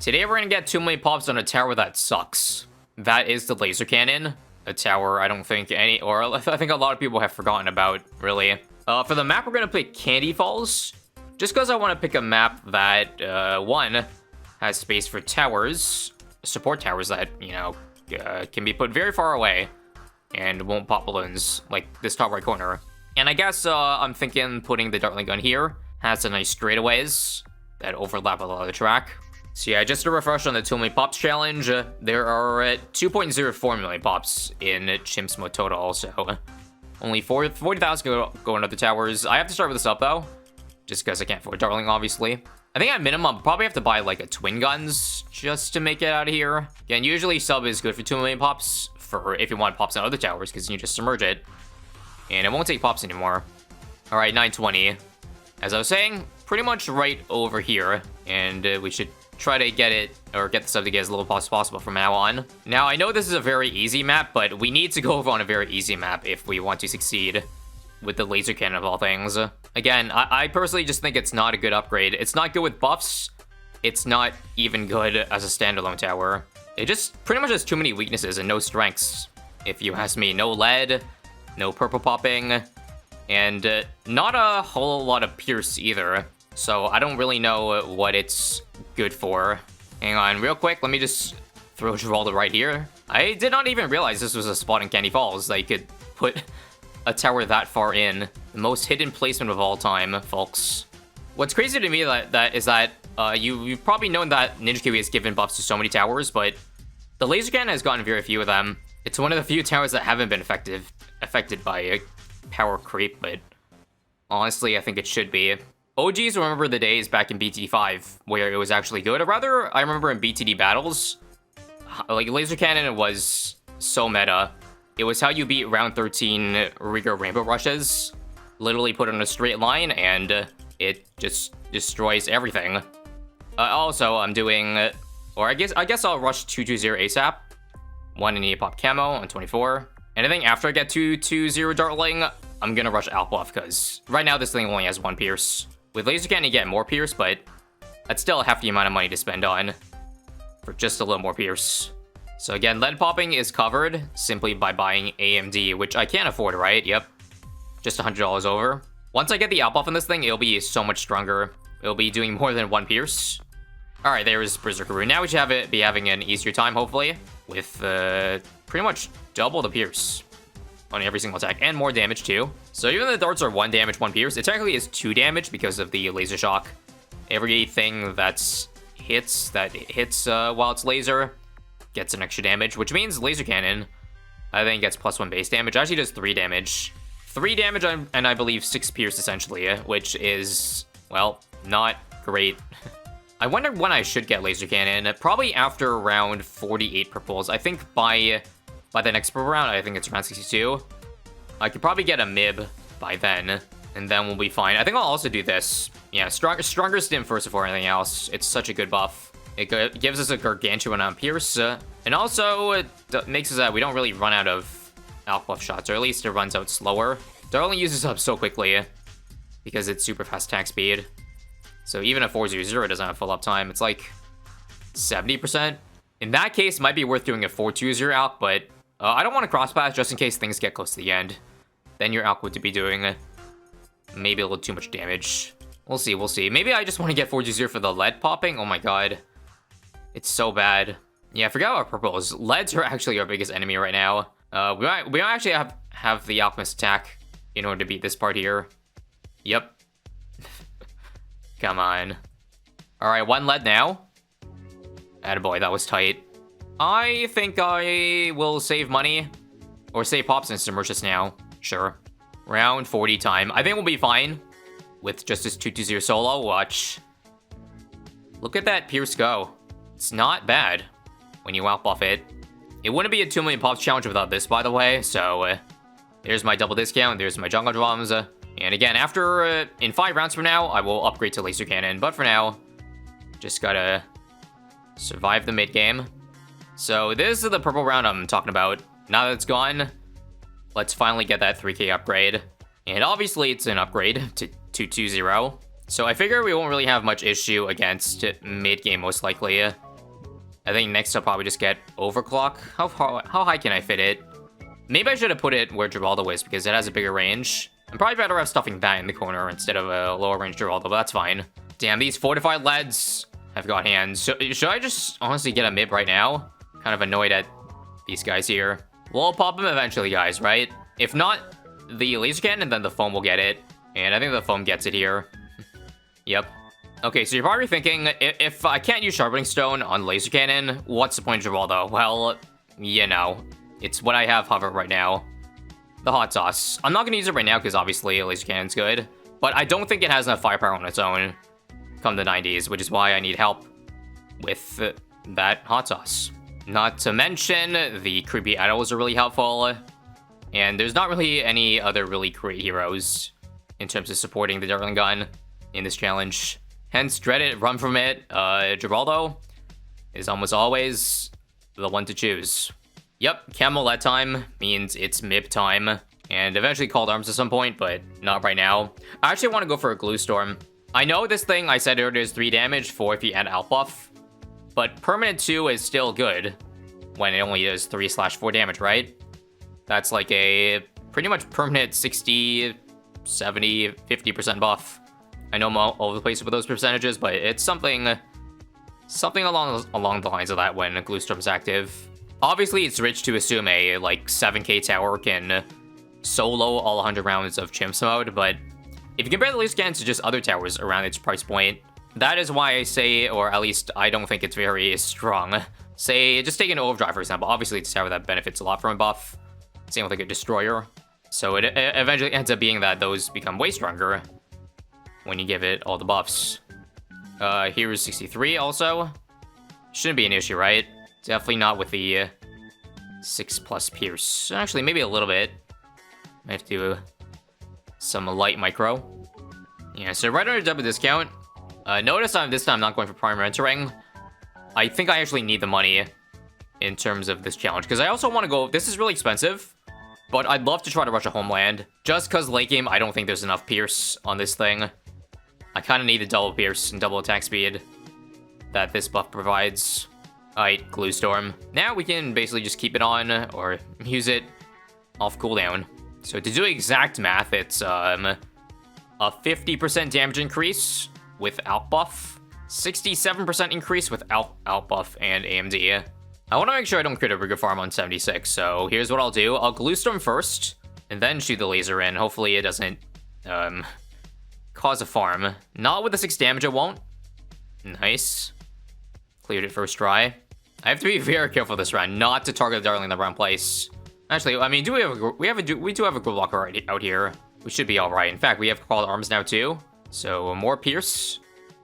Today we're gonna get 2 million pops on a tower that sucks. That is the laser cannon. A tower I don't think any, or I think a lot of people have forgotten about, really. For the map, we're gonna play Candy Falls. Just because I want to pick a map that, one, has space for towers, support towers that, you know, can be put very far away and won't pop balloons, like this top right corner. And I guess I'm thinking putting the dartling gun here. Has some nice straightaways that overlap a lot of the track. So yeah, just to refresh on the 2 million pops challenge, there are 2.04 million pops in Chimps mode total, so only 40,000 go into the towers. I have to start with this up though, just because I can't afford dartling, obviously. I think at minimum, probably have to buy like a twin guns just to make it out of here. Again, usually sub is good for 2 million pops for if you want pops on other towers, because you just submerge it, and it won't take pops anymore. All right, 920. As I was saying, pretty much right over here, and we should try to get it, or get the sub to get as little pops as possible from now on. Now, I know this is a very easy map, but we need to go over on a very easy map if we want to succeed with the laser cannon of all things. Again, I personally just think it's not a good upgrade. It's not good with buffs. It's not even good as a standalone tower. It just pretty much has too many weaknesses and no strengths, if you ask me. No lead, no purple popping, and not a whole lot of pierce either. So I don't really know what it's good for. Hang on, real quick, let me just throw Geraldo right here. I did not even realize this was a spot in Candy Falls that you could put a tower that far in. The most hidden placement of all time, folks. What's crazy to me is that you've probably known that Ninja Kiwi has given buffs to so many towers, but the laser cannon has gotten very few of them. It's one of the few towers that haven't been affected by a power creep, but honestly, I think it should be. OGs remember the days back in BT5 where it was actually good. Or rather, I remember in BTD battles, like laser cannon was so meta. It was how you beat round 13 Rigor Rainbow Rushes. Literally put it on a straight line and it just destroys everything. Also, I'm doing, or I guess I'll rush 220 ASAP. One in pop camo on 24. And I think after I get 220 Dartling, I'm gonna rush Alpluff because right now this thing only has 1 pierce. With laser cannon, you get more pierce, but that's still half the amount of money to spend on for just a little more pierce. So again, lead popping is covered simply by buying AMD, which I can't afford, right? Yep, just $100 over. Once I get the Alpluff on this thing, it'll be so much stronger. It'll be doing more than 1 pierce. All right, there's Berserker Rune. Now we should be having an easier time, hopefully, with pretty much double the pierce on every single attack, and more damage too. So even though the darts are 1 damage, 1 pierce, it technically is 2 damage because of the laser shock. Everything that hits while it's laser gets an extra damage, which means laser cannon, I think, gets +1 base damage. Actually does 3 damage. 3 damage and I believe 6 pierce essentially, which is, well, not great. I wonder when I should get laser cannon. Probably after around 48 purples. I think by the next purple round, I think it's around 62. I could probably get a MIB by then, and then we'll be fine. I think I'll also do this. Yeah, stronger stim first before anything else. It's such a good buff. It gives us a gargantuan amount of pierce, and also it makes us that we don't really run out of Alpluff shots, or at least it runs out slower. Dartling uses up so quickly because it's super fast attack speed. So even a 400 doesn't have full uptime. It's like 70%. In that case, it might be worth doing a 420 Alp, but I don't want to cross path just in case things get close to the end. Then your Alp would be doing maybe a little too much damage. We'll see, we'll see. Maybe I just want to get 420 for the lead popping. Oh my god. It's so bad. Yeah, I forgot about purples. Leads are actually our biggest enemy right now. We might actually have the Alchemist attack in order to beat this part here. Yep. Come on. Alright, 1 lead now. Attaboy, that was tight. I think I will save money. Or save pops and submerge this now. Sure. Round 40 time. I think we'll be fine with just this 220 solo. Watch. Look at that pierce go. It's not bad when you outbuff it. It wouldn't be a 2 million pops challenge without this, by the way. So there's my double discount. There's my jungle drums. And again, after in 5 rounds from now, I will upgrade to laser cannon. But for now, just gotta survive the mid game. So this is the purple round I'm talking about. Now that it's gone, let's finally get that 3k upgrade. And obviously it's an upgrade to 220. So I figure we won't really have much issue against mid game most likely. I think next I'll probably just get overclock. How high can I fit it? Maybe I should have put it where Geraldo is because it has a bigger range. I'm probably better off stuffing that in the corner instead of a lower range Geraldo, but that's fine. Damn, these fortified leads have got hands. So, should I just honestly get a mid right now? Kind of annoyed at these guys here. We'll pop them eventually, guys, right? If not, the laser cannon, then the foam will get it. And I think the foam gets it here. Yep. Okay, so you're probably thinking, if I can't use sharpening stone on laser cannon, what's the point of Geraldo? Well, you know, it's what I have hover right now. The hot sauce. I'm not going to use it right now because obviously a laser cannon's good. But I don't think it has enough firepower on its own come the 90s, which is why I need help with that hot sauce. Not to mention, the creepy idols are really helpful. And there's not really any other really great heroes in terms of supporting the dartling gun in this challenge. Hence, dread it, run from it. Geraldo is almost always the one to choose. Yep, Camelot time means it's MIP time. And eventually called arms at some point, but not right now. I actually want to go for a glue storm. I know this thing I said earlier is 3 damage for if you add out buff. But permanent 2 is still good when it only is 3/4 damage, right? That's like a pretty much permanent 60, 70, 50% buff. I know I'm all over the place with those percentages, but it's something along the lines of that when glue storm is active. Obviously, it's rich to assume a like 7k tower can solo all 100 rounds of Chimps mode, but if you compare the laser cannon to just other towers around its price point, that is why I say, or at least I don't think it's very strong. Say, just take an overdrive for example. Obviously, it's a tower that benefits a lot from a buff. Same with like a destroyer. So it eventually ends up being that those become way stronger when you give it all the buffs. Here's 63 also. Shouldn't be an issue, right? Definitely not with the 6+ pierce. Actually, maybe a little bit. I have to do some light micro. Yeah, so right under double discount. Notice this time I'm not going for prime entering. I think I actually need the money in terms of this challenge. Because I also want to go... This is really expensive. But I'd love to try to rush a homeland. Just because late game, I don't think there's enough pierce on this thing. I kind of need the double pierce and double attack speed that this buff provides. Alright, glue storm. Now we can basically just keep it on or use it off cooldown. So to do exact math, it's a 50% damage increase without buff, 67% increase without buff and AMD. I want to make sure I don't crit a rigor farm on 76, so here's what I'll do. I'll glue storm first, and then shoot the laser in. Hopefully it doesn't cause a farm. Not with the 6 damage, it won't. Nice. Cleared it first try. I have to be very careful this round, not to target the dartling in the wrong place. Actually, I mean, we do have a group blocker out here. We should be all right. In fact, we have called arms now too, so more pierce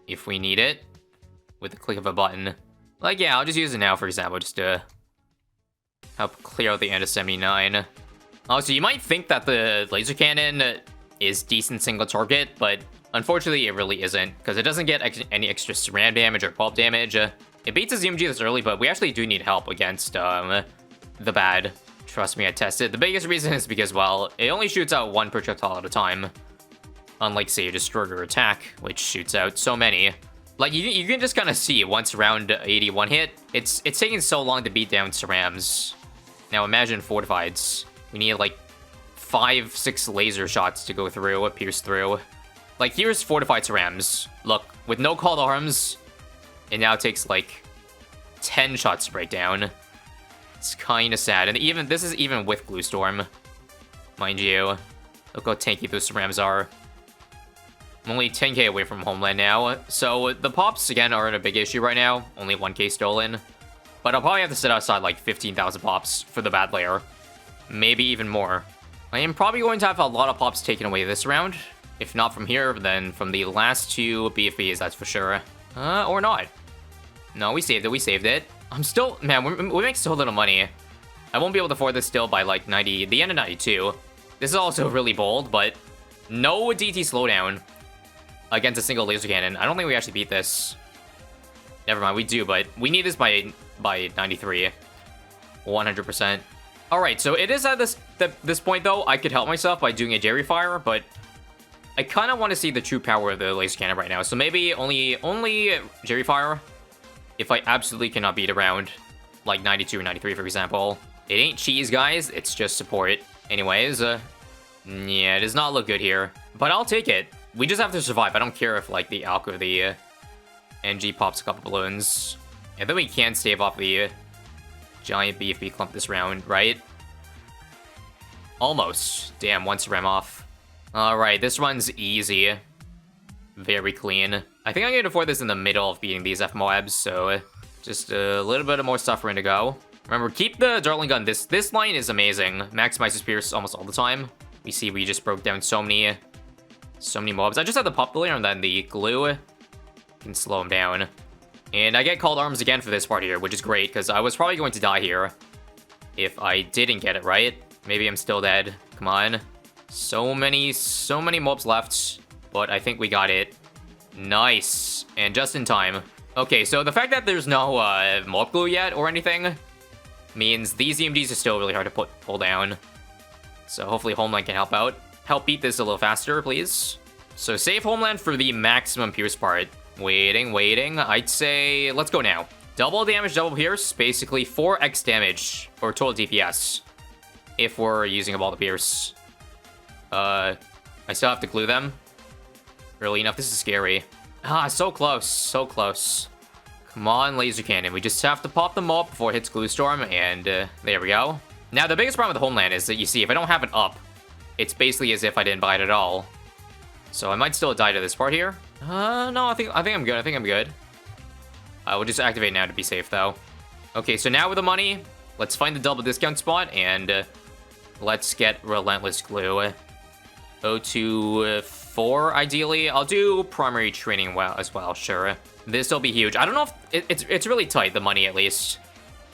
if we need it with the click of a button. Like, yeah, I'll just use it now, for example, just to help clear out the end of 79. Also, you might think that the laser cannon is decent single target, but unfortunately, it really isn't, because it doesn't get any extra SRAM damage or pulp damage. It beats the ZMG this early, but we actually do need help against the bad. Trust me, I tested. The biggest reason is because, well, it only shoots out 1 projectile at a time. Unlike, say, a destroyer attack, which shoots out so many. Like, you can just kind of see once round 81 hit, it's taking so long to beat down Cerams. Now imagine Fortifieds. We need like 5-6 laser shots to go through, pierce through. Like, here's Fortified Cerams. Look, with no called arms, it now takes like 10 shots to break down. It's kind of sad. And this is even with Glue Storm, mind you. Look how tanky those Cerams are. I'm only 10k away from Homeland now, so the pops, again, aren't a big issue right now. Only 1k stolen. But I'll probably have to sit outside like 15,000 pops for the bad layer. Maybe even more. I am probably going to have a lot of pops taken away this round. If not from here, then from the last 2 BFBs, that's for sure. Or not. No, we saved it, I'm still... Man, we make so little money. I won't be able to afford this still by like 90... The end of 92. This is also really bold, but... No DT slowdown against a single laser cannon. I don't think we actually beat this. Never mind, we do, but we need this by 93. 100%. Alright, so it is at this point, though, I could help myself by doing a Jerry Fire, but I kind of want to see the true power of the laser cannon right now. So maybe only Jerry Fire if I absolutely cannot beat a round, like 92 or 93, for example. It ain't cheese, guys. It's just support. Anyways, yeah, it does not look good here. But I'll take it. We just have to survive. I don't care if, like, the Alk or the NG pops a couple balloons. And then we can stave off the giant BFB clump this round, right? Almost. Damn, once ram off. Alright, this one's easy. Very clean. I think I'm going to afford this in the middle of beating these FMOABs, so just a little bit of more suffering to go. Remember, keep the dartling gun. This line is amazing. Maximizes Pierce almost all the time. We see we just broke down so many mobs. I just had the pop layer and then the glue can slow them down. And I get called arms again for this part here, which is great, because I was probably going to die here if I didn't get it right. Maybe I'm still dead. Come on. So many mobs left, but I think we got it. Nice. And just in time. Okay, so the fact that there's no mob glue yet or anything means these EMDs are still really hard to pull down. So hopefully Homeland can help out. Help beat this a little faster, please. So save Homeland for the maximum Pierce part. Waiting. I'd say let's go now. Double damage, double Pierce. Basically 4x damage or total DPS if we're using a ball to Pierce. I still have to glue them early enough. This is scary. Ah, so close, so close. Come on, laser cannon. We just have to pop them up before it hits glue storm, and there we go. Now, the biggest problem with Homeland is that you see, if I don't have it up, it's basically as if I didn't buy it at all. So I might still die to this part here. No, I think I'm good. I think I'm good. I will just activate now to be safe, though. Okay, so now with the money, let's find the double discount spot, and let's get Relentless Glue. 024, ideally. I'll do primary training as well, sure. This will be huge. I don't know if... It's really tight, the money, at least.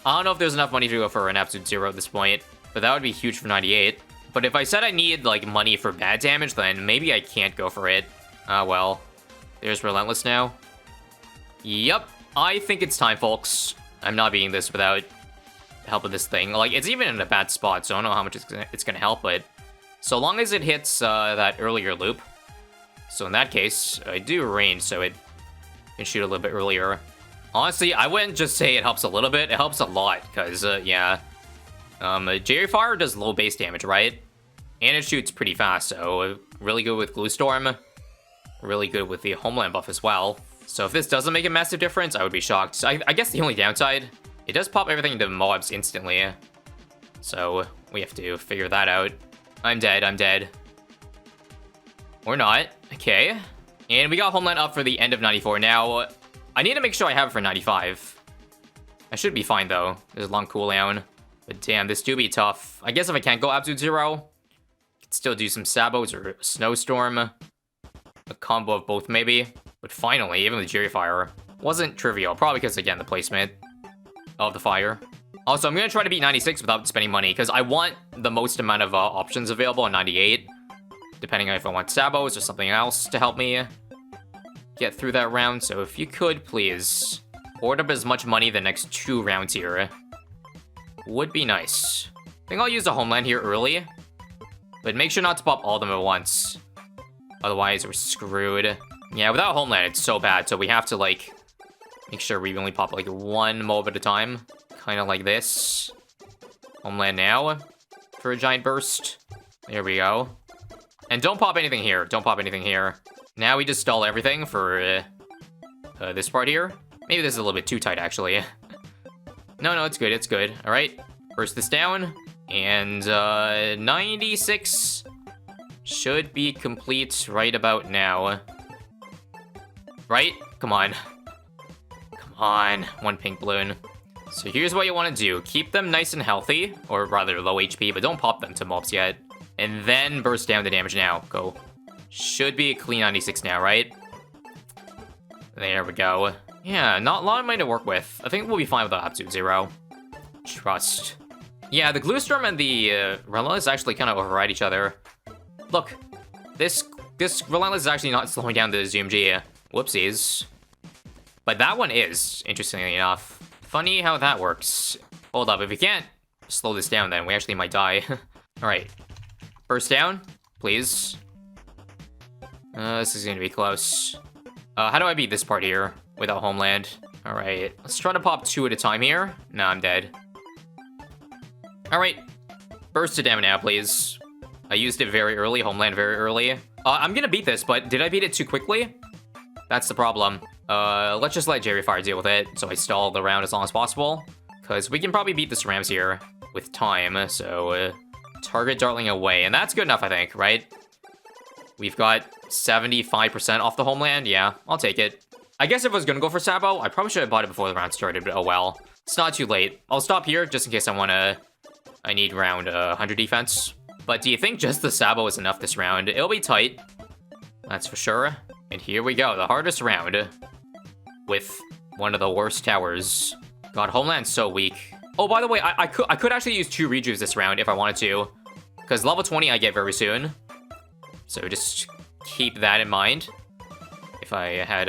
I don't know if there's enough money to go for an absolute 0 at this point, but that would be huge for 98. But if I said I need, like, money for bad damage, then maybe I can't go for it. Ah, well. There's Relentless now. Yep. I think it's time, folks. I'm not beating this without help of this thing. Like, it's even in a bad spot, so I don't know how much it's gonna help, but so long as it hits that earlier loop. So in that case, I do range, so it can shoot a little bit earlier. Honestly, I wouldn't just say it helps a little bit. It helps a lot, because, yeah. Jerry Fire does low base damage, right? And it shoots pretty fast, so really good with Glue Storm. Really good with the Homeland buff as well. So if this doesn't make a massive difference, I would be shocked. I guess the only downside, it does pop everything into mobs instantly. So we have to figure that out. I'm dead. Or not. Okay. And we got Homeland up for the end of 94. Now, I need to make sure I have it for 95. I should be fine, though. There's a long cooldown. But damn, this do be tough. I guess if I can't go absolute 0, I could still do some Sabos or Snowstorm. A combo of both, maybe. But finally, even the Jerry Fire wasn't trivial. Probably because, again, the placement of the fire. Also, I'm going to try to beat 96 without spending money, because I want the most amount of options available on 98. Depending on if I want Sabos or something else to help me get through that round. So if you could, please, hoard up as much money the next 2 rounds here. Would be nice. I think I'll use the Homeland here early. But make sure not to pop all of them at once. Otherwise, we're screwed. Yeah, without Homeland, it's so bad. So we have to, like, make sure we only pop, like, 1 mob at a time. Kind of like this. Homeland now for a giant burst. There we go. And don't pop anything here. Don't pop anything here. Now we just stall everything for this part here. Maybe this is a little bit too tight, actually. No, it's good. It's good. All right. Burst this down. And 96 should be complete right about now. Right? Come on. Come on. 1 pink balloon. So here's what you want to do. Keep them nice and healthy, or rather low HP, but don't pop them to mobs yet. And then burst down the damage now. Go. Should be a clean 96 now, right? There we go. Yeah, not a lot of money to work with. I think we'll be fine with the absolute 0. Trust. Yeah, the Glue Storm and the Relentless actually kind of override each other. Look, this Relentless is actually not slowing down the ZMG. Whoopsies. But that one is, interestingly enough. Funny how that works. Hold up, if we can't slow this down, then we actually might die. Alright. Burst down, please. This is gonna be close. How do I beat this part here without Homeland? All right, let's try to pop 2 at a time here. Nah, I'm dead. All right, burst it down now, please. I used it very early, homeland very early. I'm gonna beat this, but did I beat it too quickly? That's the problem. Let's just let Jerry Fire deal with it, so I stall the round as long as possible. Because we can probably beat this Rams here with time, so target dartling away. And that's good enough, I think, right? We've got 75% off the homeland. Yeah, I'll take it. I guess if I was gonna go for Sabo, I probably should have bought it before the round started, but oh well. It's not too late. I'll stop here just in case I need round 100 defense. But do you think just the Sabo is enough this round? It'll be tight. That's for sure. And here we go, the hardest round. With one of the worst towers. God, homeland's so weak. Oh, by the way, I could actually use 2 rejuves this round if I wanted to. Because level 20 I get very soon. So just keep that in mind. If I had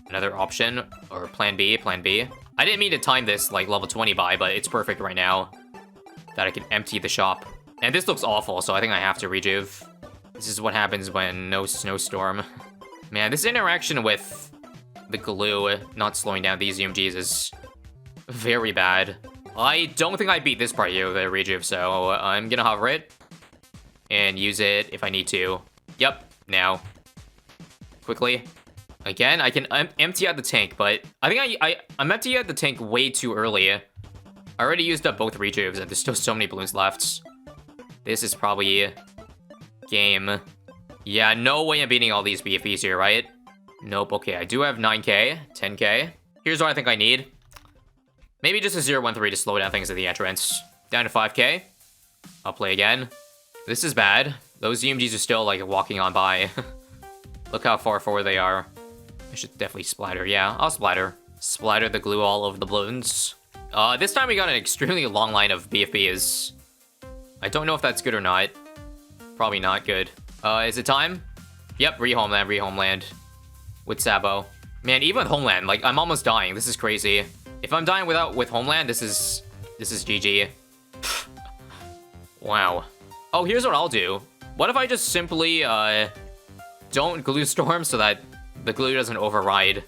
another option, or plan B. I didn't mean to time this like level 20 buy, but it's perfect right now. That I can empty the shop. And this looks awful, so I think I have to rejuve. This is what happens when no snowstorm. Man, this interaction with the glue not slowing down these UMGs is very bad. I don't think I beat this part here with a rejuve, so I'm gonna hover it. And use it if I need to. Yep, now. Quickly. Again, I can empty out the tank, but I think I'm emptying out the tank way too early. I already used up both rejuves, and there's still so many balloons left. This is probably game. Yeah, no way I'm beating all these BFBs here, right? Nope, okay, I do have 9k, 10k. Here's what I think I need. Maybe just a 0-1-3 to slow down things at the entrance. Down to 5k. I'll play again. This is bad. Those UMGs are still, like, walking on by. Look how far forward they are. I should definitely splatter. Yeah, I'll splatter. Splatter the glue all over the balloons. This time we got an extremely long line of BFBs. I don't know if that's good or not. Probably not good. Is it time? Yep, re-homeland. With Sabo. Man, even with homeland, like, I'm almost dying. This is crazy. If I'm dying with homeland, this is GG. Wow. Oh, here's what I'll do. What if I just simply, don't glue storm so that the glue doesn't override?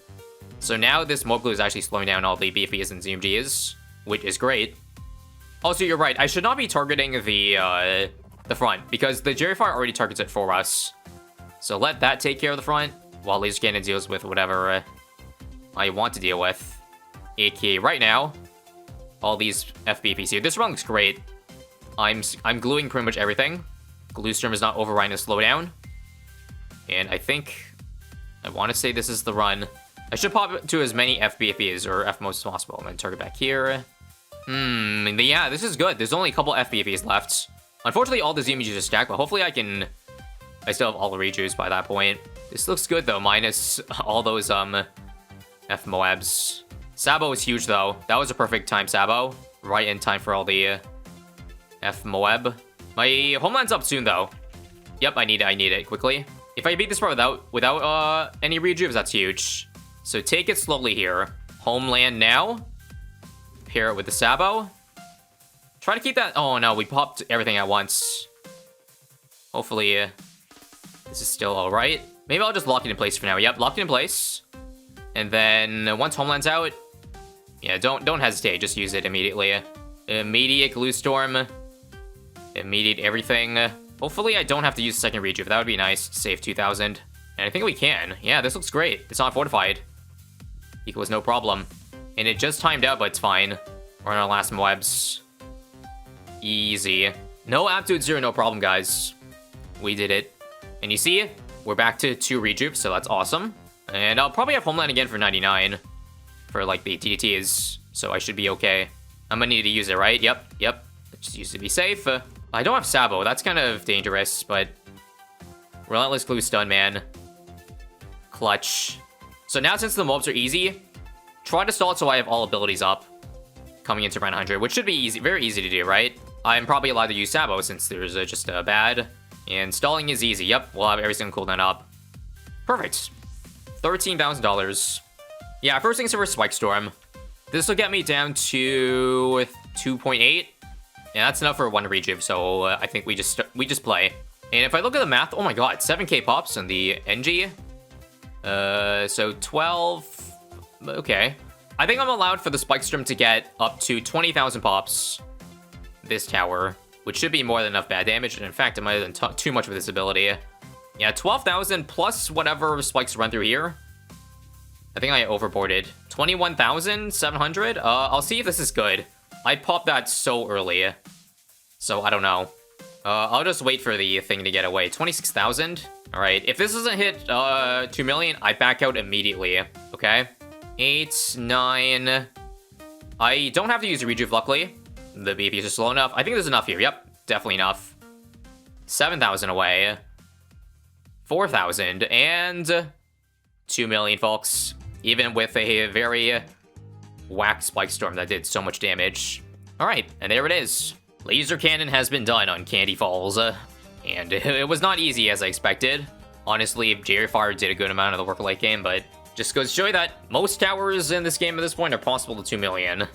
So now this mob glue is actually slowing down all the BFBs and ZMGs, which is great. Also, you're right. I should not be targeting the front, because the Jerry Fire already targets it for us. So let that take care of the front, while Laser Cannon deals with whatever I want to deal with. aka right now, all these FBPs here. This run looks great. I'm gluing pretty much everything. Glue Storm is not overriding the slowdown. And I think I want to say this is the run. I should pop it to as many FBFEs or FMOs as possible. And then target back here. Yeah, this is good. There's only a couple FBFEs left. Unfortunately, all the ZMGs are stacked, but hopefully I still have all the rejuves by that point. This looks good though, minus all those F Moabs. Sabo is huge though. That was a perfect time Sabo. Right in time for all the F Moab. My homeland's up soon though. Yep, I need it quickly. If I beat this part without any rejuves, that's huge. So take it slowly here. Homeland now. Pair it with the Sabo. Try to keep that. Oh no, we popped everything at once. Hopefully, this is still all right. Maybe I'll just lock it in place for now. Yep, locked it in place. And then once Homeland's out, yeah, don't hesitate. Just use it immediately. Immediate Glue Storm. Immediate everything. Hopefully I don't have to use a second rejuve. That would be nice to save 2,000. And I think we can. Yeah, this looks great. It's not fortified. Equals no problem. And it just timed out, but it's fine. We're on our last Moabs. Easy. No absolute zero, no problem, guys. We did it. And you see, we're back to 2 rejuves, so that's awesome. And I'll probably have Homeland again for 99 for, like, the TDTs, so I should be okay. I'm gonna need to use it, right? Yep. Let's just use it to be safe. I don't have Sabo. That's kind of dangerous, but Relentless Glue Stun, man. Clutch. So now, since the mobs are easy, try to stall it so I have all abilities up coming into round 100, which should be easy, very easy to do, right? I'm probably allowed to use Sabo since there's just a bad. And stalling is easy. Yep, we'll have every single cooldown up. Perfect. $13,000. Yeah, first things first, Spike Storm. This will get me down to 2.8. And that's enough for 1 rejuve, so I think we just play. And if I look at the math, oh my god, 7k pops on the NG. So 12 Okay. I think I'm allowed for the Spike Storm to get up to 20,000 pops. This tower, which should be more than enough bad damage. And in fact, it might have done too much with this ability. Yeah, 12,000 plus whatever spikes run through here. I think I overboarded. 21,700? I'll see if this is good. I popped that so early. So I don't know. I'll just wait for the thing to get away. 26,000? Alright, if this doesn't hit 2 million, I back out immediately. Okay? 8, 9... I don't have to use a rejuve, luckily. The BPs are slow enough. I think there's enough here. Yep, definitely enough. 7,000 away. 4,000, and 2 million, folks. Even with a very whack Spike Storm that did so much damage. Alright, and there it is. Laser Cannon has been done on Candy Falls. And it was not easy as I expected. Honestly, Jerry Fire did a good amount of the work late game, but just goes to show you that most towers in this game at this point are possible to 2 million.